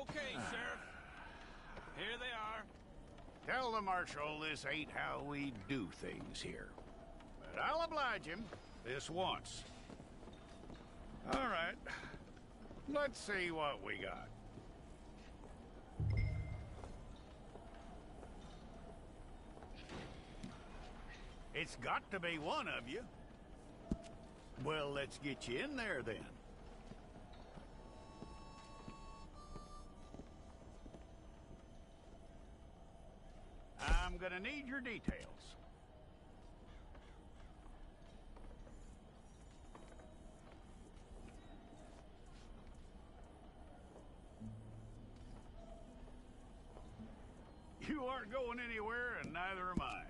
Okay, Sheriff. Here they are. Tell the Marshal this ain't how we do things here. But I'll oblige him this once. All right. Let's see what we got. It's got to be one of you. Well, let's get you in there then. I'm gonna need your details. You aren't going anywhere, and neither am I.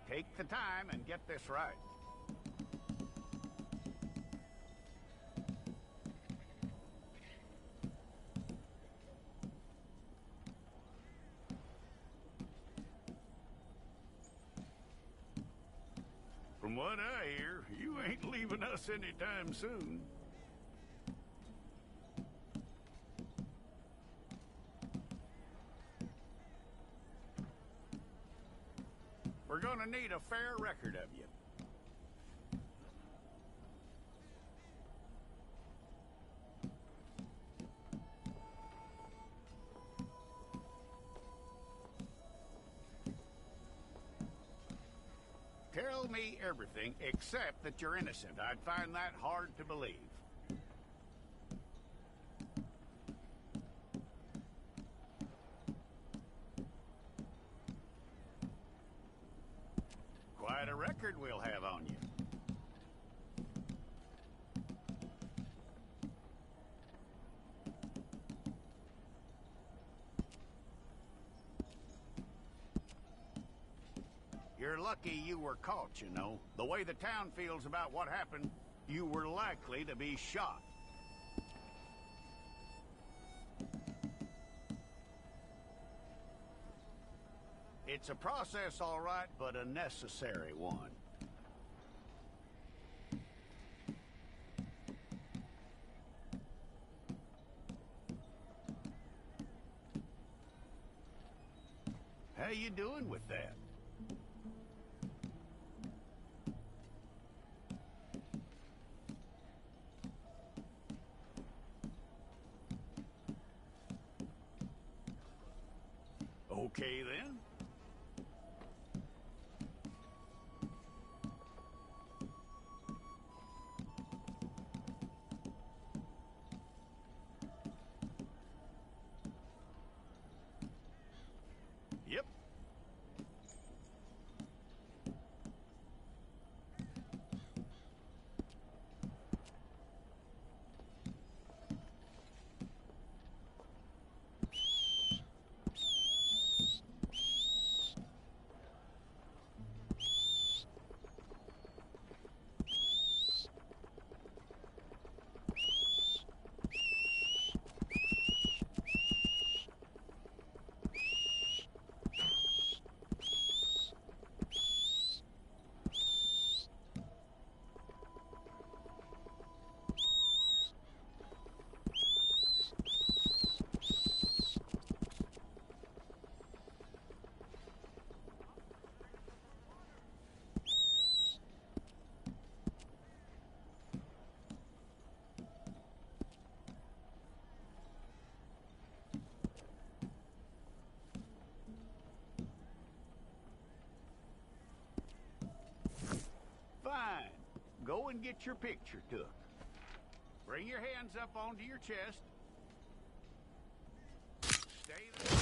Take the time and get this right. From what I hear, you ain't leaving us anytime soon. We're gonna need a fair record of you. Tell me everything except that you're innocent. I'd find that hard to believe. Quite a record we'll have on you. You're lucky you were caught, you know. The way the town feels about what happened, you were likely to be shot. It's a process, all right, but a necessary one. How you doing with that? Okay, then. Yep. Fine. Go and get your picture took. Bring your hands up onto your chest. Stay there.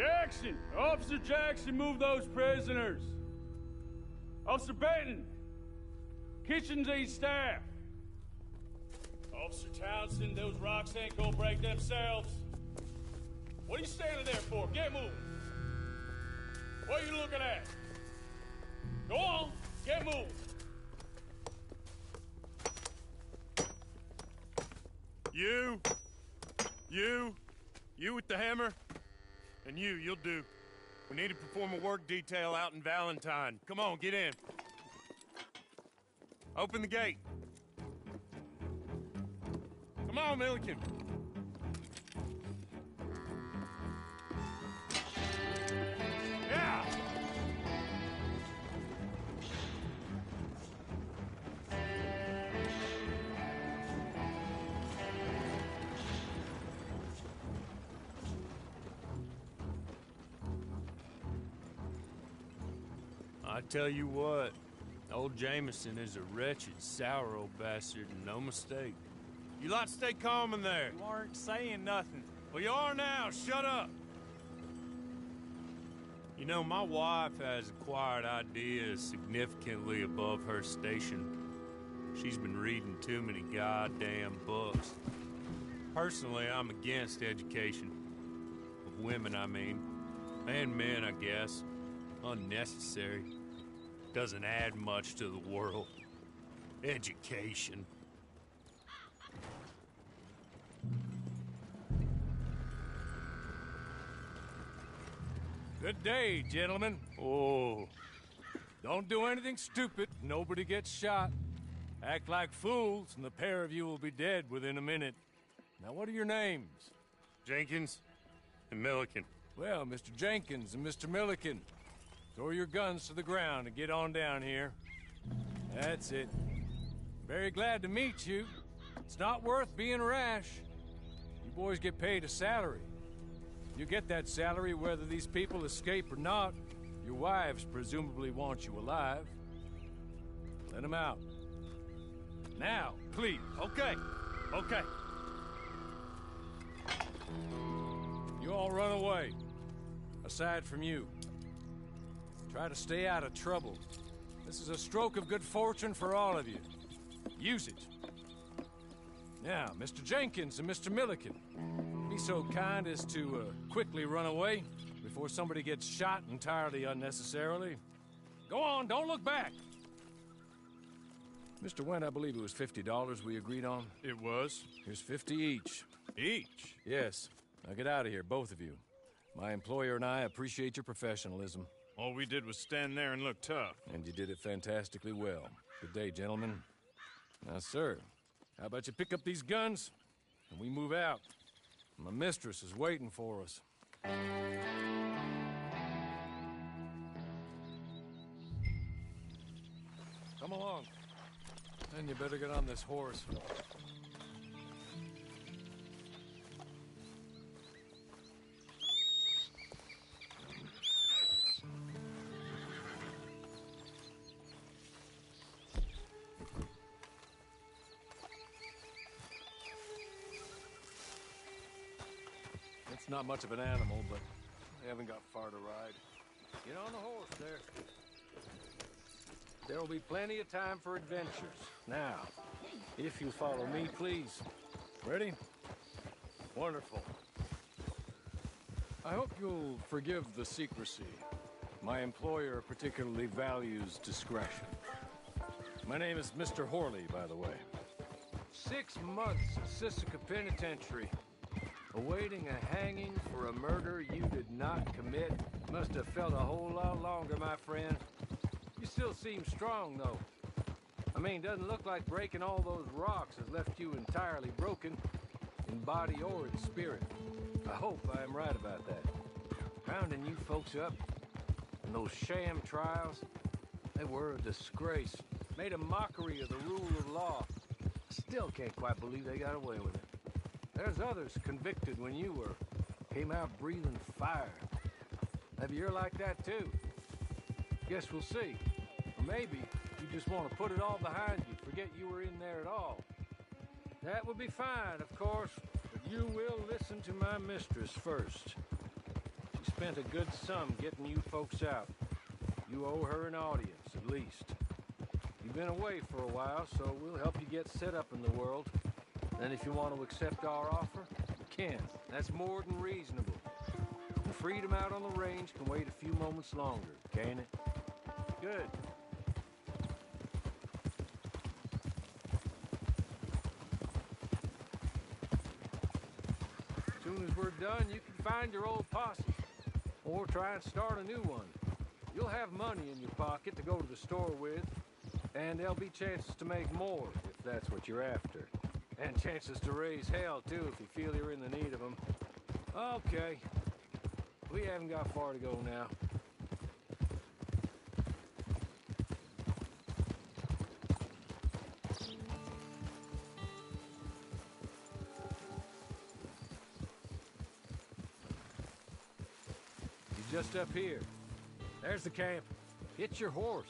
Jackson! Officer Jackson, move those prisoners! Officer Benton! Kitchens aid staff! Officer Townsend, those rocks ain't gonna break themselves. What are you standing there for? Get moving! What are you looking at? Go on, get moving! You with the hammer? And you'll do. We need to perform a work detail out in Valentine. Come on, get in. Open the gate. Come on, Milliken. Yeah! I tell you what, old Jameson is a wretched, sour old bastard, and no mistake. You lot stay calm in there. You aren't saying nothing. Well, you are now. Shut up. You know, my wife has acquired ideas significantly above her station. She's been reading too many goddamn books. Personally, I'm against education. Of women, I mean. And men, I guess. Unnecessary. Doesn't add much to the world. Education. Good day, gentlemen. Oh, Don't do anything stupid. Nobody gets shot. Act like fools, and the pair of you will be dead within a minute. Now, what are your names? Jenkins and Milliken. Well, Mr. Jenkins and Mr. Milliken, throw your guns to the ground and get on down here. That's it. Very glad to meet you. It's not worth being rash. You boys get paid a salary. You get that salary whether these people escape or not. Your wives presumably want you alive. Let them out. Now, please. Okay. You all run away. Aside from you. Try to stay out of trouble. This is a stroke of good fortune for all of you. Use it. Now, Mr. Jenkins and Mr. Milliken, be so kind as to quickly run away before somebody gets shot entirely unnecessarily. Go on, don't look back. Mr. Wendt, I believe it was $50 we agreed on. It was. Here's 50 each. Each? Yes. Now get out of here, both of you. My employer and I appreciate your professionalism. All we did was stand there and look tough. And you did it fantastically well. Good day, gentlemen. Now, sir, how about you pick up these guns and we move out? My mistress is waiting for us. Come along. And you better get on this horse. It's not much of an animal, but I haven't got far to ride. Get on the horse there. There will be plenty of time for adventures. Now, if you follow me, please. Ready? Wonderful. I hope you'll forgive the secrecy. My employer particularly values discretion. My name is Mr. Horley, by the way. 6 months at Sisika Penitentiary. Awaiting a hanging for a murder you did not commit. Must have felt a whole lot longer, my friend. You still seem strong, though. I mean, doesn't look like breaking all those rocks has left you entirely broken, in body or in spirit. I hope I am right about that. Rounding you folks up, and those sham trials, they were a disgrace. Made a mockery of the rule of law. Still can't quite believe they got away with it. There's others convicted when you were. Came out breathing fire. Maybe you're like that, too. Guess we'll see. Or maybe you just want to put it all behind you, forget you were in there at all. That would be fine, of course, but you will listen to my mistress first. She spent a good sum getting you folks out. You owe her an audience, at least. You've been away for a while, so we'll help you get set up in the world. And if you want to accept our offer, you can. That's more than reasonable. The freedom out on the range can wait a few moments longer, can't it? Good. As soon as we're done, you can find your old posse. Or try and start a new one. You'll have money in your pocket to go to the store with, and there'll be chances to make more, if that's what you're after. And chances to raise hell, too, if you feel you're in the need of them. Okay. We haven't got far to go now. You're just up here. There's the camp. Get your horse.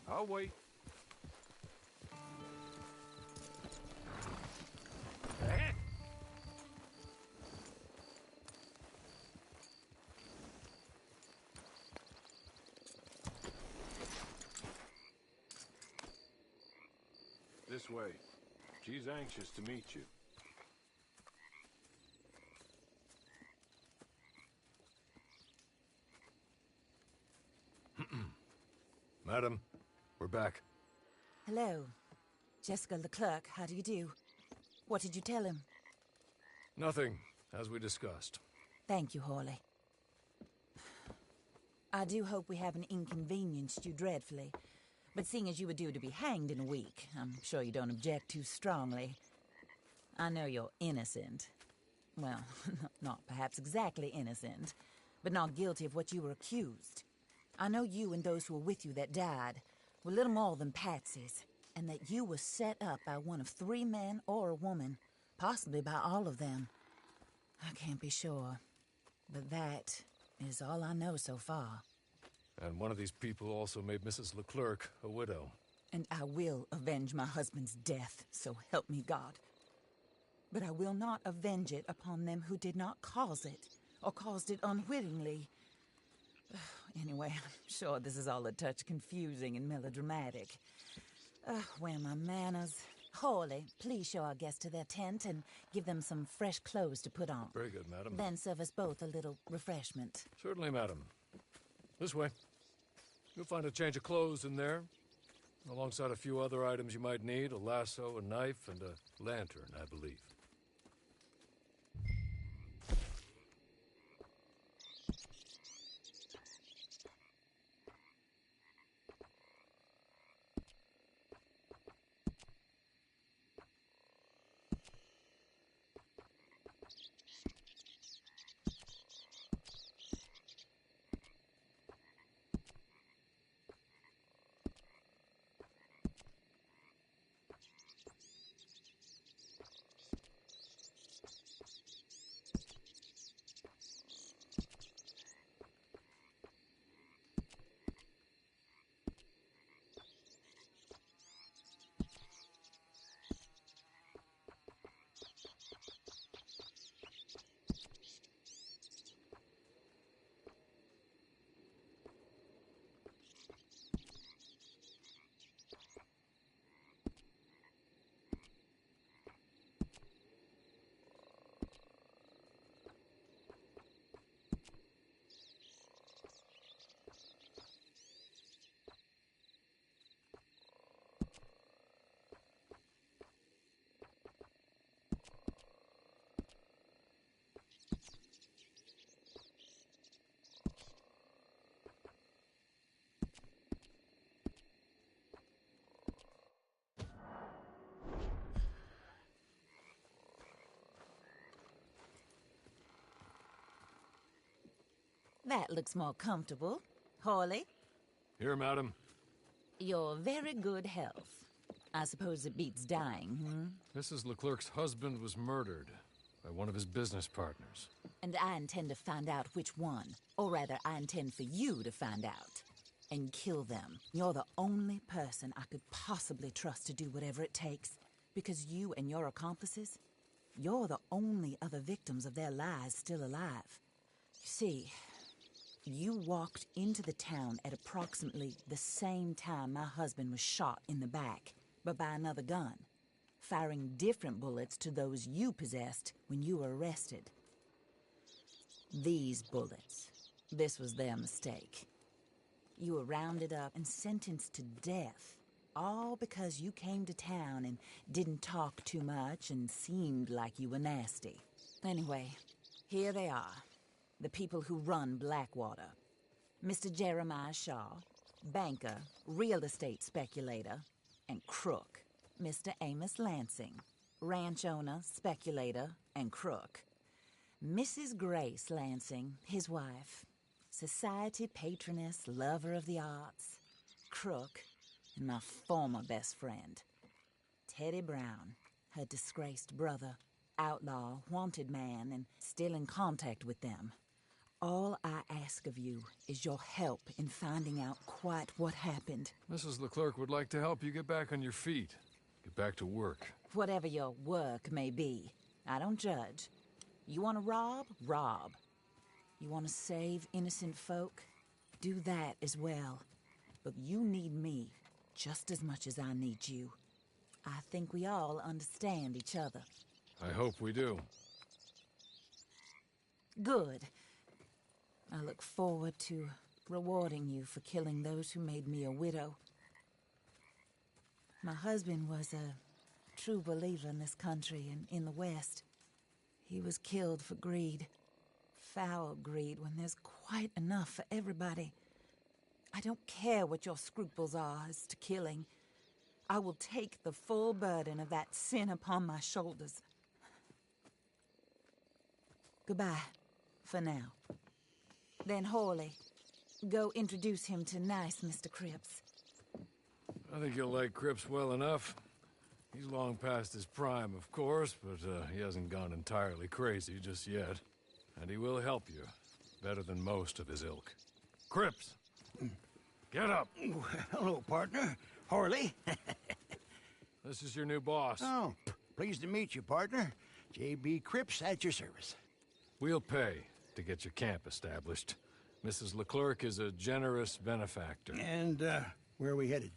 I'll wait. This way. She's anxious to meet you. Madam, we're back. Hello. Jessica Leclerc, how do you do? What did you tell him? Nothing, as we discussed. Thank you, Hawley. I do hope we haven't inconvenienced you dreadfully. But seeing as you were due to be hanged in a week, I'm sure you don't object too strongly. I know you're innocent. Well, not perhaps exactly innocent, but not guilty of what you were accused. I know you and those who were with you that died were little more than patsies, and that you were set up by one of 3 men or a woman, possibly by all of them. I can't be sure, but that is all I know so far. And one of these people also made Mrs. Leclerc a widow. And I will avenge my husband's death, so help me God. But I will not avenge it upon them who did not cause it, or caused it unwittingly. Anyway, I'm sure this is all a touch confusing and melodramatic. Where are my manners? Hawley, please show our guests to their tent and give them some fresh clothes to put on. Very good, madam. Then serve us both a little refreshment. Certainly, madam. This way. You'll find a change of clothes in there, alongside a few other items you might need, a lasso, a knife, and a lantern, I believe. That looks more comfortable. Hawley? Here, madam. Your very good health. I suppose it beats dying, hmm? Mrs. Leclerc's husband was murdered by one of his business partners. And I intend to find out which one. Or rather, I intend for you to find out. And kill them. You're the only person I could possibly trust to do whatever it takes. Because you and your accomplices, you're the only other victims of their lies still alive. You see, you walked into the town at approximately the same time my husband was shot in the back, but by another gun, firing different bullets to those you possessed when you were arrested. These bullets, this was their mistake. You were rounded up and sentenced to death, all because you came to town and didn't talk too much and seemed like you were nasty. Anyway, here they are, the people who run Blackwater. Mr. Jeremiah Shaw, banker, real estate speculator, and crook. Mr. Amos Lansing, ranch owner, speculator, and crook. Mrs. Grace Lansing, his wife, society patroness, lover of the arts, crook, and my former best friend, Teddy Brown, her disgraced brother, outlaw, wanted man, and still in contact with them. All I ask of you is your help in finding out quite what happened. Mrs. Leclerc would like to help you get back on your feet. Get back to work. Whatever your work may be, I don't judge. You want to rob? Rob. You want to save innocent folk? Do that as well. But you need me just as much as I need you. I think we all understand each other. I hope we do. Good. I look forward to rewarding you for killing those who made me a widow. My husband was a true believer in this country and in the West. He was killed for greed. Foul greed when there's quite enough for everybody. I don't care what your scruples are as to killing. I will take the full burden of that sin upon my shoulders. Goodbye, for now. Then Hawley, go introduce him to nice Mr. Cripps. I think you'll like Cripps well enough. He's long past his prime, of course, but he hasn't gone entirely crazy just yet. And he will help you, better than most of his ilk. Cripps! Get up! Hello, partner. Horley. This is your new boss. Oh, pleased to meet you, partner. J.B. Cripps at your service. We'll pay to get your camp established. Mrs. Leclerc is a generous benefactor. And, where are we headed?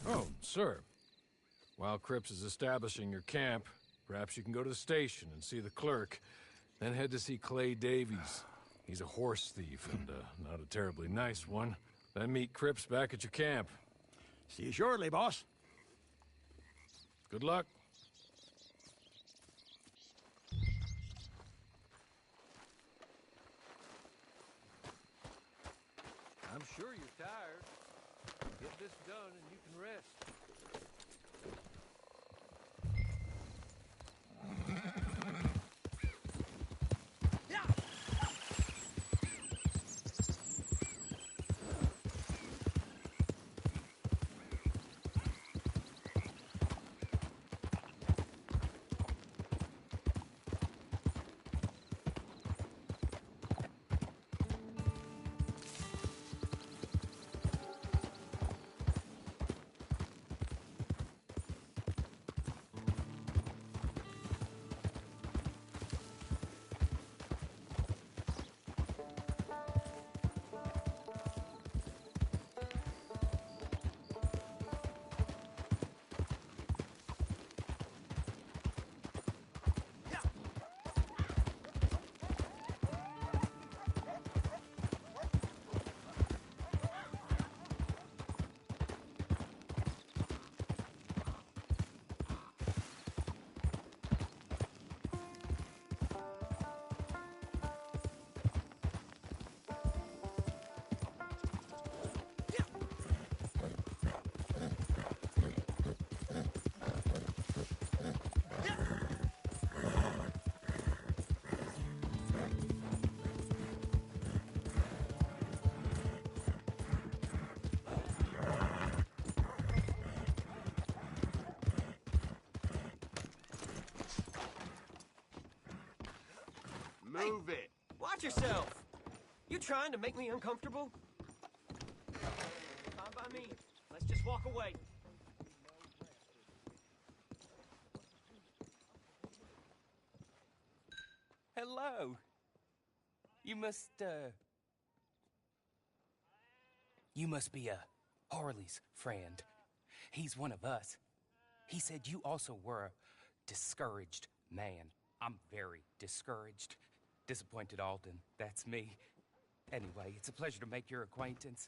Oh, sir. While Cripps is establishing your camp, perhaps you can go to the station and see the clerk, then head to see Clay Davies. He's a horse thief, and not a terribly nice one. Then meet Cripps back at your camp. See you shortly, boss. Good luck. I'm sure you're tired. Get this done and you can rest. Move it. Watch yourself. You trying to make me uncomfortable? Fine by me. Let's just walk away. Hello. You must be Harley's friend. He's one of us. He said you also were a discouraged man. I'm very discouraged. Disappointed Alden, that's me. Anyway, it's a pleasure to make your acquaintance.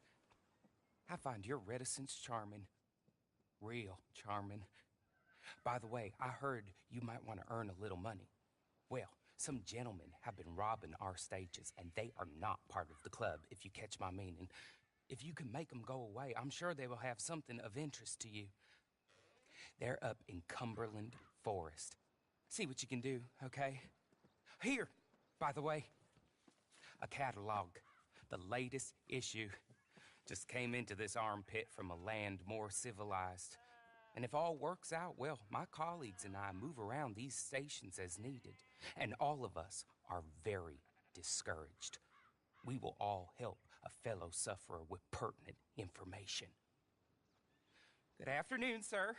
I find your reticence charming. Real charming. By the way, I heard you might want to earn a little money. Well, some gentlemen have been robbing our stages, and they are not part of the club, if you catch my meaning. If you can make them go away, I'm sure they will have something of interest to you. They're up in Cumberland Forest. See what you can do, okay? Here, by the way, a catalog. The latest issue. Just came into this armpit from a land more civilized. And if all works out, well, my colleagues and I move around these stations as needed. And all of us are very discouraged. We will all help a fellow sufferer with pertinent information. Good afternoon, sir.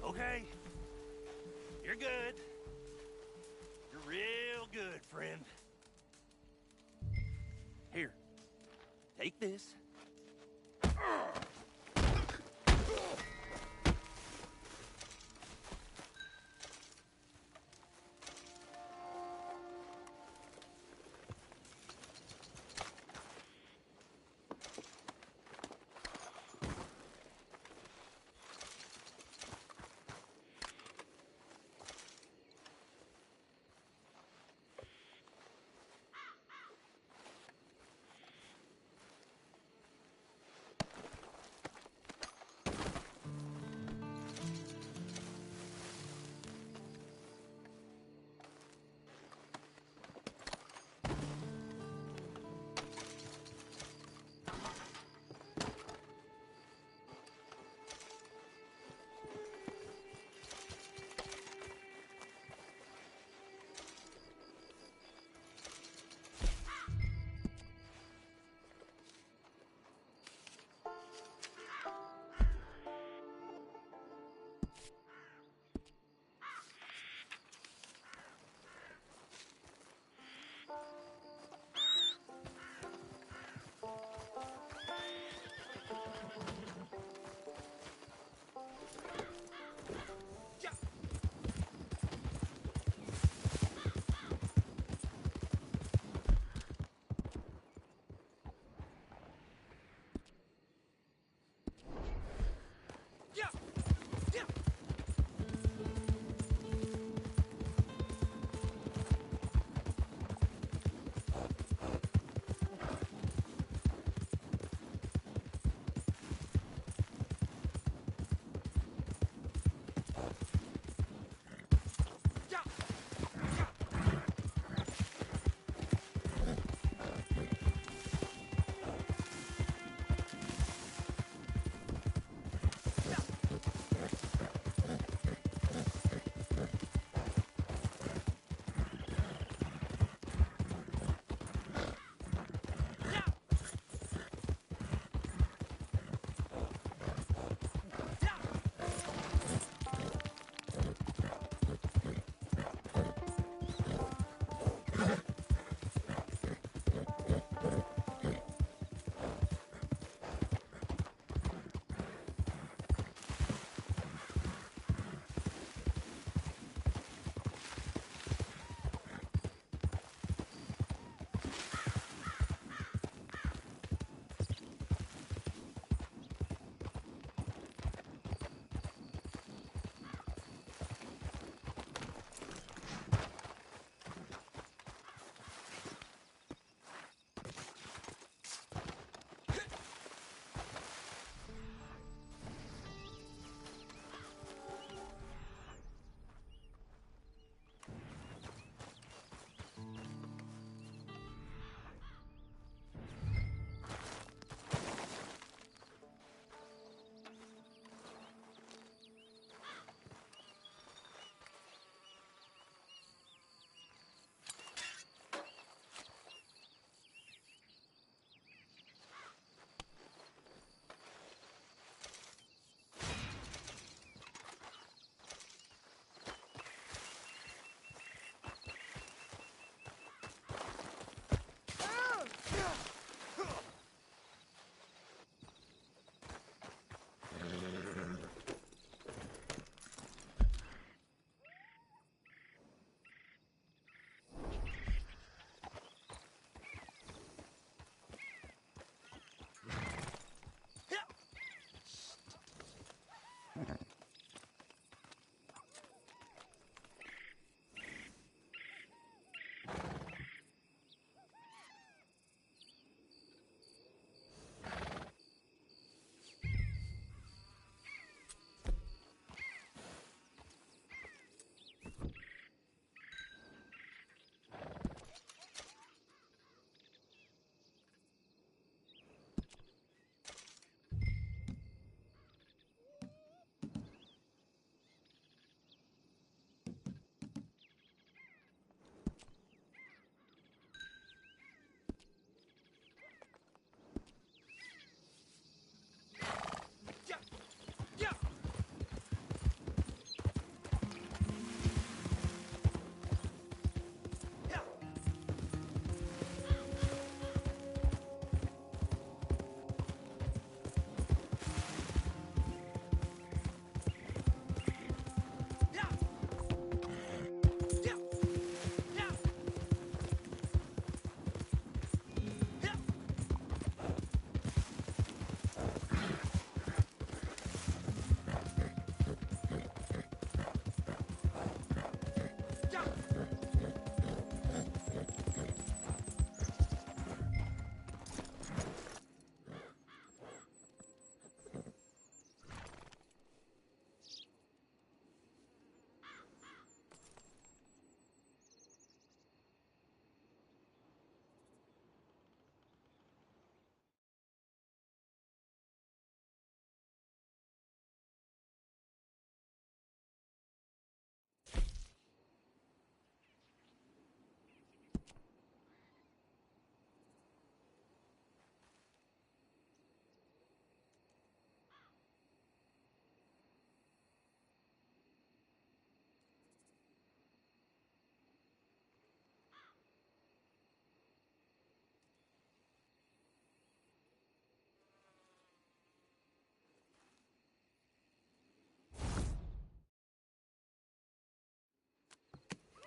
Okay. You're good. You're real good, friend. Here. Take this.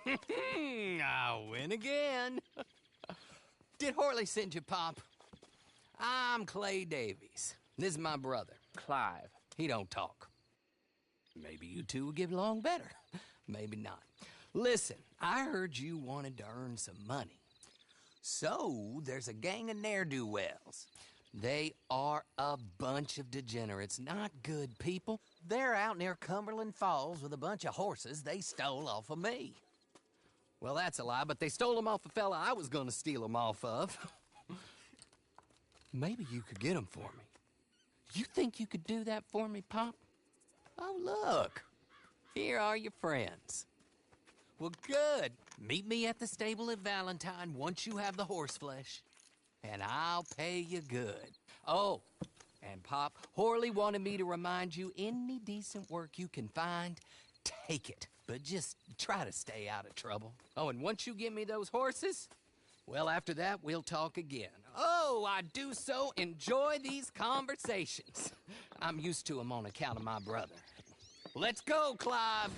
I'll win again. Did Horley send you, Pop? I'm Clay Davies. This is my brother, Clive. He don't talk. Maybe you two will get along better. Maybe not. Listen, I heard you wanted to earn some money. So, there's a gang of ne'er-do-wells. They are a bunch of degenerates, not good people. They're out near Cumberland Falls with a bunch of horses they stole off of me. Well, that's a lie, but they stole them off the fella I was gonna steal them off of. Maybe you could get them for me. You think you could do that for me, Pop? Oh, look. Here are your friends. Well, good. Meet me at the stable at Valentine once you have the horse flesh, and I'll pay you good. Oh, and Pop, Horley wanted me to remind you, any decent work you can find, take it. But just try to stay out of trouble. Oh, and once you give me those horses, well, after that, we'll talk again. Oh, I do so enjoy these conversations. I'm used to them on account of my brother. Let's go, Clive.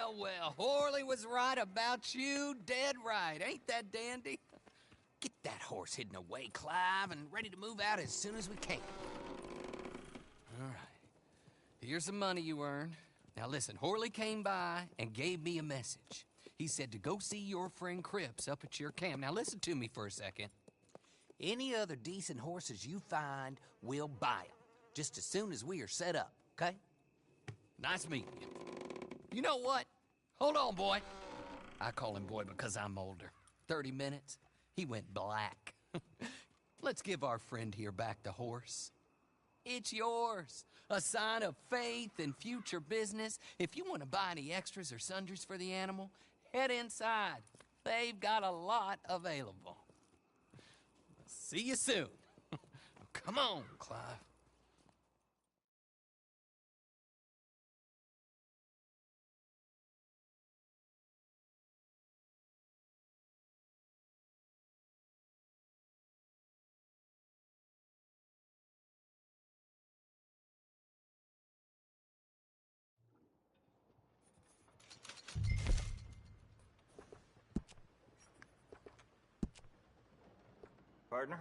Well, Horley was right about you, dead right. Ain't that dandy? Get that horse hidden away, Clive, and ready to move out as soon as we can. All right. Here's the money you earned. Now listen, Horley came by and gave me a message. He said to go see your friend Cripps up at your camp. Now listen to me for a second. Any other decent horses you find, we'll buy them. Just as soon as we are set up, okay? Nice meeting you. You know what? Hold on, boy. I call him boy because I'm older. 30 minutes, he went black. Let's give our friend here back the horse. It's yours. A sign of faith and future business. If you want to buy any extras or sundries for the animal, head inside. They've got a lot available. See you soon. Come on, Clive. Partner?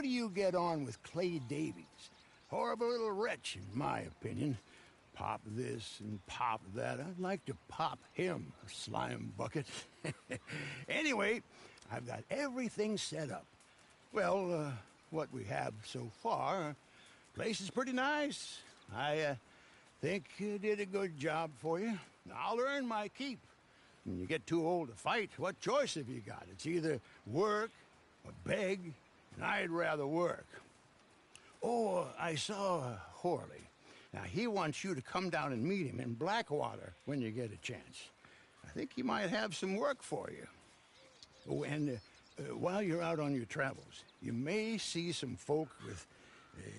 how do you get on with Clay Davies? Horrible little wretch, in my opinion. Pop this and pop that. I'd like to pop him, a slime bucket. Anyway, I've got everything set up. Well, what we have so far, place is pretty nice. I think you did a good job for you. I'll earn my keep. When you get too old to fight, what choice have you got? It's either work or beg, and I'd rather work. Oh, I saw Horley. Now, he wants you to come down and meet him in Blackwater when you get a chance. I think he might have some work for you. Oh, and while you're out on your travels, you may see some folk with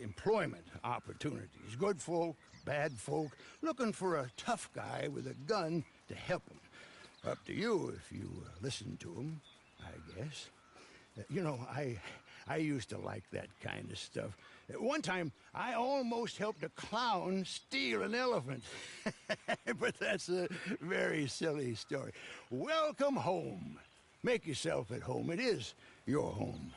employment opportunities. Good folk, bad folk, looking for a tough guy with a gun to help them. Up to you if you listen to them, I guess. You know, I used to like that kind of stuff. One time, I almost helped a clown steal an elephant. But that's a very silly story. Welcome home. Make yourself at home. It is your home.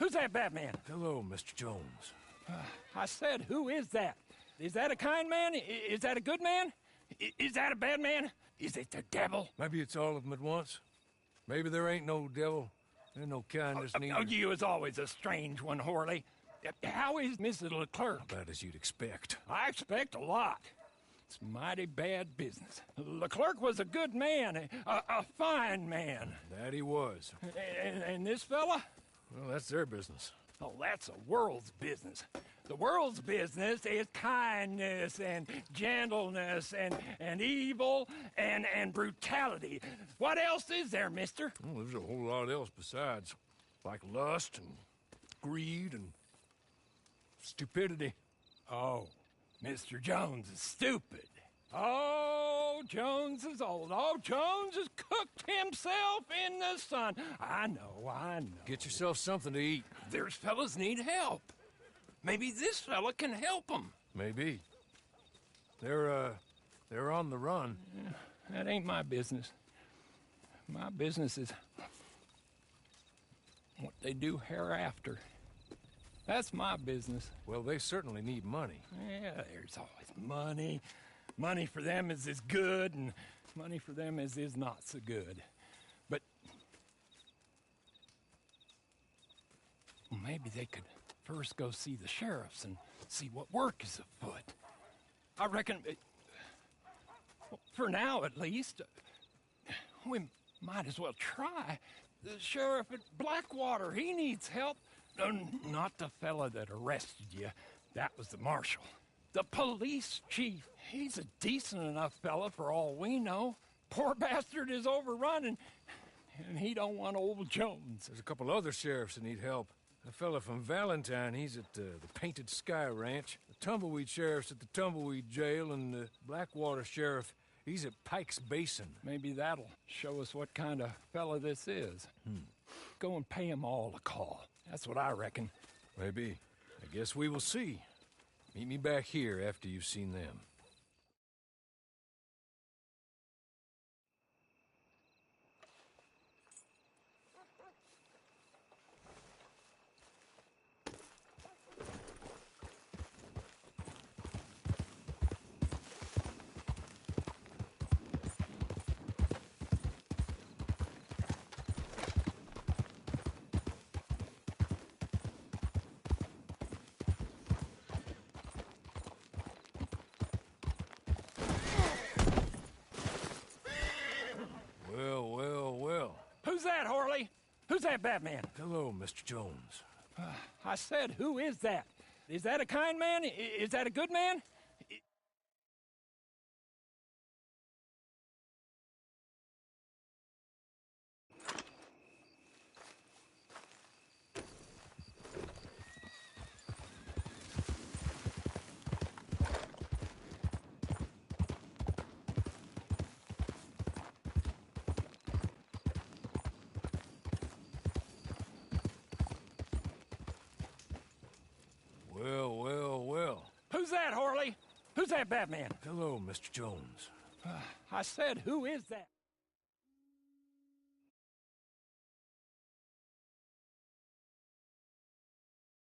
Who's that Batman? Hello, Mr. Jones. I said, who is that? Is that a kind man? Is that a good man? Is that a bad man? Is it the devil? Maybe it's all of them at once. Maybe there ain't no devil. There's no kindness neither. Oh, you is always a strange one, Horley. How is Mrs. Leclerc? About as you'd expect. I expect a lot. It's mighty bad business. Leclerc was a good man, a fine man. That he was. And this fella? Well, that's their business. Oh, that's a world's business. The world's business is kindness and gentleness and evil and brutality. What else is there, mister? Well, there's a whole lot else besides. Like lust and greed and stupidity. Oh, Mr. Jones is stupid. Oh, Jones is old. Oh, Jones has cooked himself in the sun. I know. Get yourself something to eat. There's fellas need help. Maybe this fella can help them. Maybe. They're on the run. That ain't my business. My business is what they do hereafter. That's my business. Well, they certainly need money. Yeah, there's always money. Money for them is good, and money for them is not so good. But well, maybe they could first go see the sheriffs and see what work is afoot. I reckon, well, for now at least, we might as well try. The sheriff at Blackwater, he needs help. Not the fella that arrested you. That was the marshal. The police chief, he's a decent enough fella for all we know. Poor bastard is overrun, and he don't want old Jones. There's a couple other sheriffs that need help. A fella from Valentine, he's at the Painted Sky Ranch. The Tumbleweed sheriff's at the Tumbleweed Jail, and the Blackwater sheriff, he's at Pike's Basin. Maybe that'll show us what kind of fella this is. Go and pay them all a call. That's what I reckon. Maybe. I guess we will see. Meet me back here after you've seen them. Who's that, Horley? Who's that Batman? Hello, Mr. Jones. I said, who is that? Is that a kind man? Is that a good man? Well. Who's that, Horley? Who's that Batman? Hello, Mr. Jones. I said, who is that?